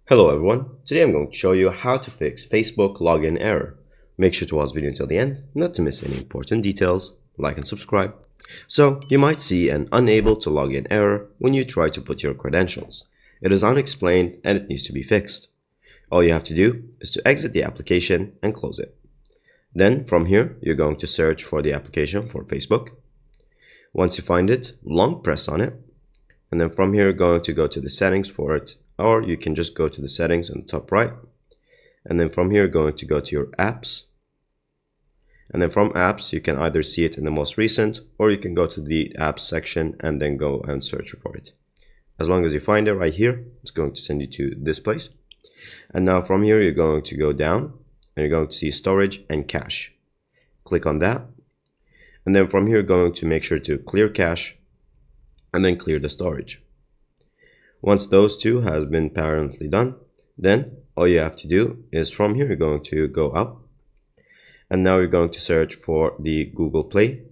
Hello everyone, today I'm going to show you how to fix Facebook login error. Make sure to watch the video until the end, not to miss any important details, like and subscribe. So, you might see an unable to log in error when you try to put your credentials. It is unexplained and it needs to be fixed. All you have to do is to exit the application and close it. Then from here, you're going to search for the application for Facebook. Once you find it, long press on it. And then from here, you're going to go to the settings for it, or you can just go to the settings on the top right. And then from here, you're going to go to your apps. And then from apps, you can either see it in the most recent, or you can go to the apps section and then go and search for it. As long as you find it right here, it's going to send you to this place. And now from here, you're going to go down and you're going to see storage and cache. Click on that. And then from here, you're going to make sure to clear cache and then clear the storage. Once those two have been apparently done, then all you have to do is from here, you're going to go up. And now you're going to search for the Google Play,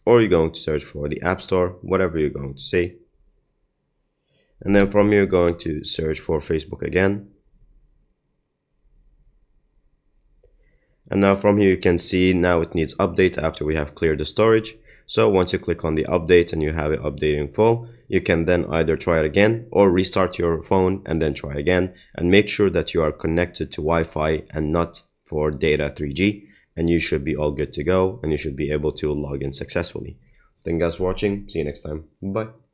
or you're going to search for the App Store, whatever you're going to say. And then from here, you're going to search for Facebook again. And now from here, you can see now it needs update after we have cleared the storage. So once you click on the update and you have it updating full, you can then either try it again or restart your phone and then try again, and make sure that you are connected to Wi-Fi and not for data 3G, and you should be all good to go and you should be able to log in successfully. Thank you guys for watching. See you next time. Bye.